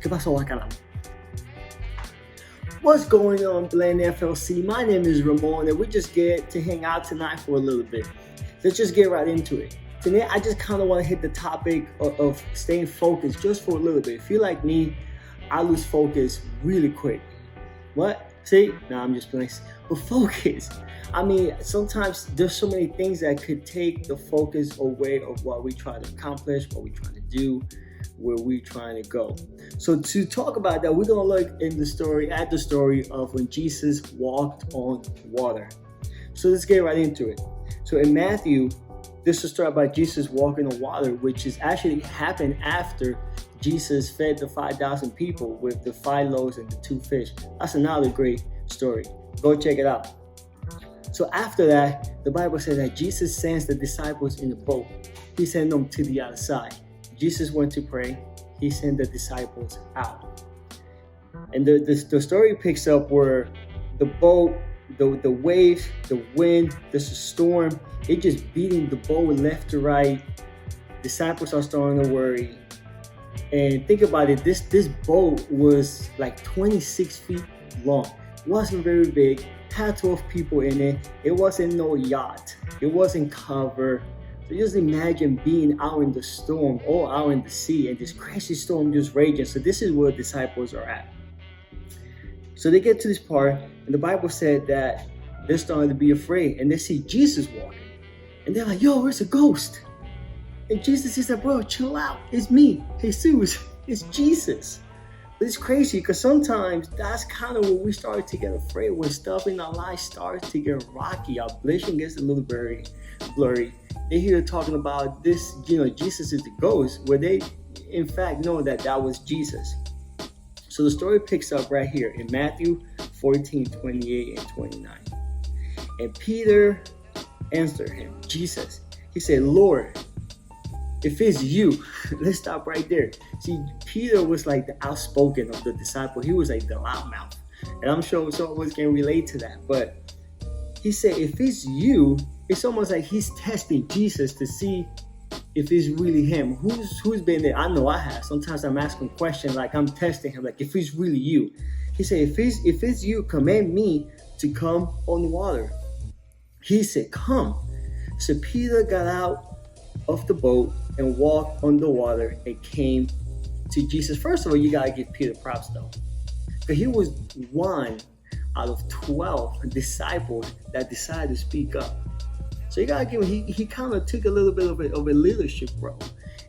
¿Qué pasó, Bacalao? What's going on, Blend FLC? My name is Ramon, and we just get to hang out tonight for a little bit. Let's just get right into it. Today, I just kind of want to hit the topic of staying focused just for a little bit. If you're like me, I lose focus really quick. What? See? No, I'm just playing. But focus. I mean, sometimes there's so many things that could take the focus away of what we try to accomplish, what we try to do, where we're trying to go. So to talk about that, we're gonna look at the story of when Jesus walked on water. So let's get right into it. So in Matthew, this is a story about Jesus walking on water, which is actually happened after Jesus fed the 5,000 people with the 5 loaves and the 2 fish. That's another great story. Go check it out. So after that, the Bible says that Jesus sends the disciples in the boat. He sent them to the other side. Jesus went to pray. He sent the disciples out. And the story picks up where the boat, the waves, the wind, there's a storm. It just beating the boat left to right. Disciples are starting to worry. And think about it, this boat was like 26 feet long. It wasn't very big, had 12 people in it. It wasn't no yacht. It wasn't covered. So just imagine being out in the storm or out in the sea and this crazy storm just raging. So this is where the disciples are at. So they get to this part and the Bible said that they're starting to be afraid and they see Jesus walking. And they're like, yo, where's a ghost? And Jesus is like, bro, chill out. It's me, Jesus. It's Jesus. But it's crazy because sometimes that's kind of where we start to get afraid when stuff in our life starts to get rocky. Our vision gets a little blurry. They hear talking about this, Jesus is the ghost, where they, in fact, know that was Jesus. So the story picks up right here in Matthew 14, 28 and 29. And Peter answered him, Jesus. He said, Lord, if it's you, let's stop right there. See, Peter was like the outspoken of the disciple. He was like the loudmouth. And I'm sure some of us can relate to that. But he said, if it's you, it's almost like he's testing Jesus to see if it's really him. Who's been there? I know I have. Sometimes I'm asking questions like I'm testing him, like if it's really you. He said, if it's you, command me to come on the water. He said, come. So Peter got out of the boat and walked on the water and came to Jesus. First of all, you gotta give Peter props though, because he was one out of 12 disciples that decided to speak up. So you gotta give him. He kind of took a little bit of a leadership role,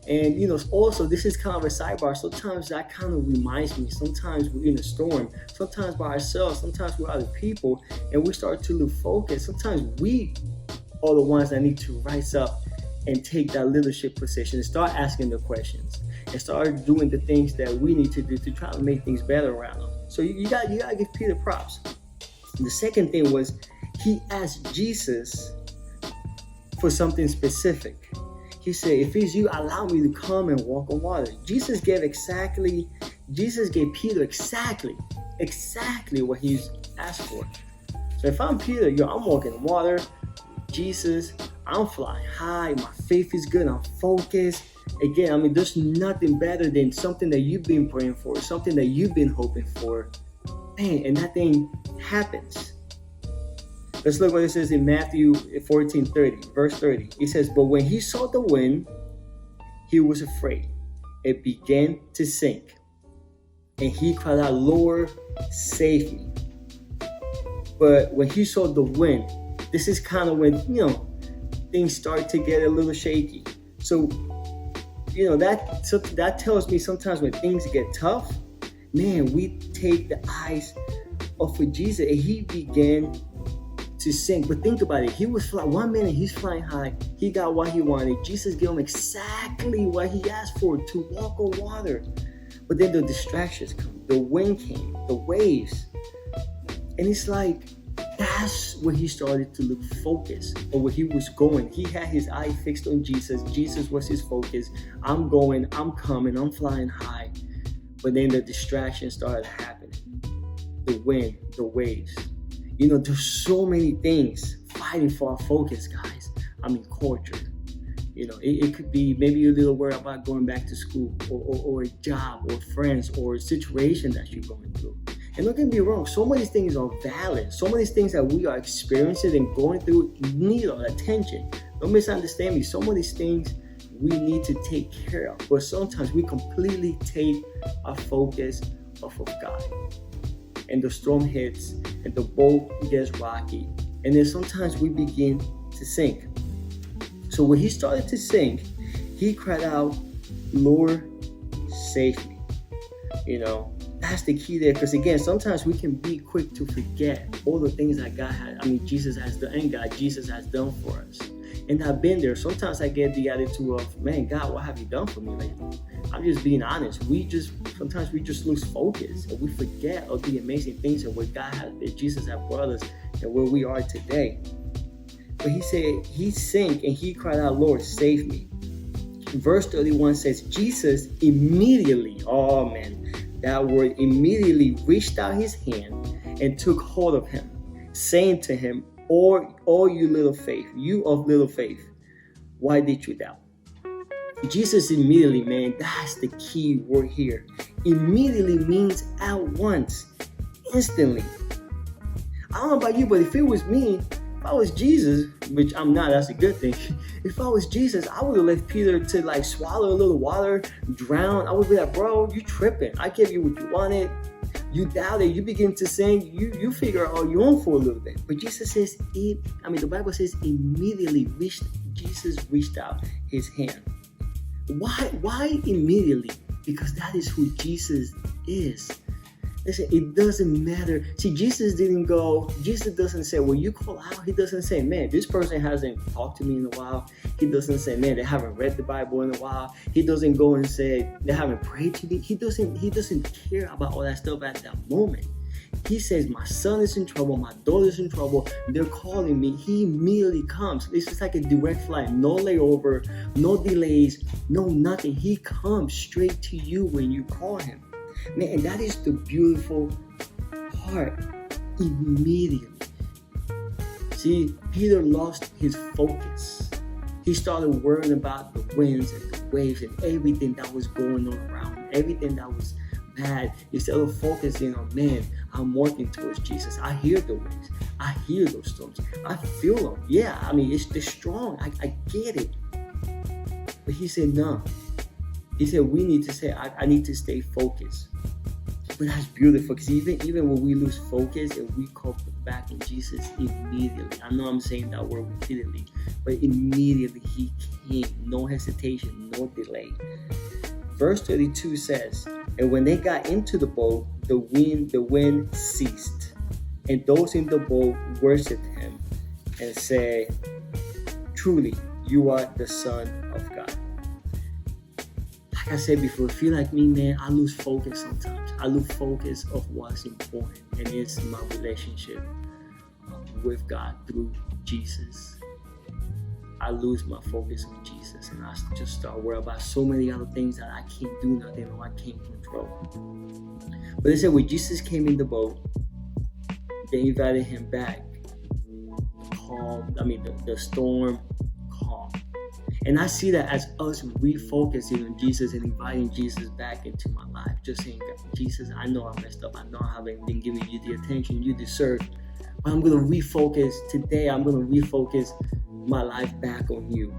and also this is kind of a sidebar. Sometimes that kind of reminds me. Sometimes we're in a storm. Sometimes by ourselves. Sometimes with other people, and we start to lose focus. Sometimes we are the ones that need to rise up and take that leadership position and start asking the questions and start doing the things that we need to do to try to make things better around them. So you gotta give Peter props. And the second thing was he asked Jesus for something specific. He said, if it's you, allow me to come and walk on water. Jesus gave Peter exactly what he's asked for. So if I'm Peter, I'm walking on water. Jesus, I'm flying high. My faith is good. I'm focused. Again, there's nothing better than something that you've been praying for, something that you've been hoping for. Man, and that thing happens. Let's look what it says in Matthew 14:30, verse 30. It says, but when he saw the wind, he was afraid. It began to sink. And he cried out, Lord, save me. But when he saw the wind, this is kind of when, things start to get a little shaky. So, that tells me sometimes when things get tough, man, we take the eyes off of Jesus and he began to sink. But think about it. He was flying. 1 minute he's flying high. He got what he wanted. Jesus gave him exactly what he asked for, to walk on water. But then the distractions come. The wind came. The waves. And it's like, that's where he started to look focused on where he was going. He had his eye fixed on Jesus. Jesus was his focus. I'm going, I'm coming, I'm flying high. But then the distractions started happening. The wind, the waves. There's so many things fighting for our focus, guys. Culture. It could be maybe you're a little worried about going back to school or a job or friends or a situation that you're going through. And don't get me wrong, some of these things are valid. Some of these things that we are experiencing and going through need our attention. Don't misunderstand me. Some of these things we need to take care of. But sometimes we completely take our focus off of God. And the storm hits and the boat gets rocky. And then sometimes we begin to sink. So when he started to sink, he cried out, Lord, save me. That's the key there. Because again, sometimes we can be quick to forget all the things that Jesus has done, and Jesus has done for us. And I've been there. Sometimes I get the attitude of, man, God, what have you done for me lately? I'm just being honest. Sometimes we just lose focus and we forget of the amazing things and what that Jesus has brought us and where we are today. But he said, he sank and he cried out, Lord, save me. Verse 31 says, Jesus immediately, that word immediately reached out his hand and took hold of him, saying to him, all you of little faith, why did you doubt? Jesus immediately, man, that's the key word here. Immediately means at once, instantly. I don't know about you, but if it was me, if I was Jesus, which I'm not, that's a good thing. If I was Jesus, I would have left Peter to swallow a little water, drown. I would be like, bro, you tripping. I gave you what you wanted. You doubted. You begin to sing. You figure out you're on for a little bit. But Jesus says, the Bible says immediately Jesus reached out his hand. Why immediately? Because that is who Jesus is. Listen, it doesn't matter. See, Jesus doesn't say, well, you call out. He doesn't say, man, this person hasn't talked to me in a while. He doesn't say, man, they haven't read the Bible in a while. He doesn't go and say, they haven't prayed to me. He doesn't care about all that stuff at that moment. He says, my son is in trouble, my daughter's in trouble, they're calling me. He immediately comes. It's just like a direct flight, no layover, no delays, no nothing. He comes straight to you when you call him. Man, and that is the beautiful part. Immediately. See, Peter lost his focus. He started worrying about the winds and the waves and everything that was going on around him, everything that was bad. Instead of focusing on, man, I'm working towards Jesus. I hear the waves. I hear those storms. I feel them. Yeah, they're strong. I get it. But he said, no. He said, we need to say, I need to stay focused. But that's beautiful, because even when we lose focus and we come back in Jesus immediately, I know I'm saying that word repeatedly, but immediately he came, no hesitation, no delay. Verse 32 says, and when they got into the boat, the wind ceased, and those in the boat worshiped him and said, truly, you are the Son of God. Like I said before, if you're like me, man, I lose focus sometimes. I lose focus of what's important, and it's my relationship with God through Jesus. I lose my focus on Jesus, and I just start worrying about so many other things that I can't do nothing or I can't control. But they said when Jesus came in the boat, they invited him back. The storm calm. And I see that as us refocusing on Jesus and inviting Jesus back into my life. Just saying, Jesus, I know I messed up. I know I haven't been giving you the attention you deserve. But I'm going to refocus today. I'm going to refocus my life back on you.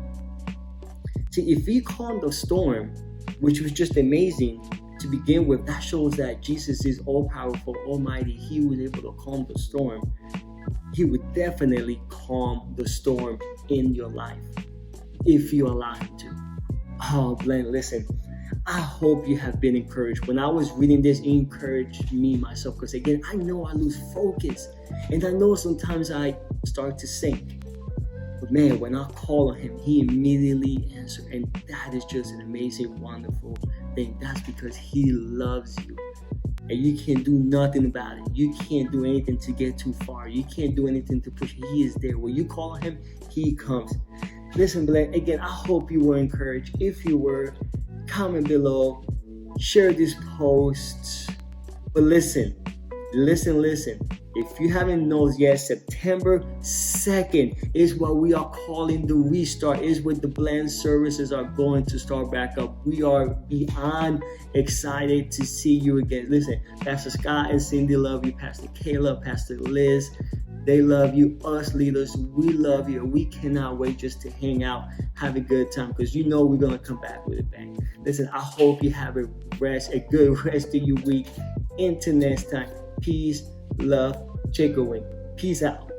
See, if he calmed the storm, which was just amazing to begin with, that shows that Jesus is all-powerful, almighty. He was able to calm the storm. He would definitely calm the storm in your life if you allow him to. Oh, Glenn, listen, I hope you have been encouraged. When I was reading this, it encouraged me myself, because again, I know I lose focus, and I know sometimes I start to sink. But man, when I call on him, he immediately answers, and that is just an amazing, wonderful thing. That's because he loves you, and you can't do nothing about it. You can't do anything to get too far. You can't do anything to push. He is there. When you call on him, he comes. Listen, Blaine, again, I hope you were encouraged. If you were, comment below, share this post. But listen. If you haven't noticed yet, September 2nd is what we are calling the restart, is when the blend services are going to start back up. We are beyond excited to see you again. Listen, Pastor Scott and Cindy love you. Pastor Kayla, Pastor Liz, they love you. Us leaders, we love you. We cannot wait just to hang out, have a good time, because you know we're going to come back with a bang. Listen, I hope you have a good rest of your week. Until next time, peace, love, chicken wing. Peace out.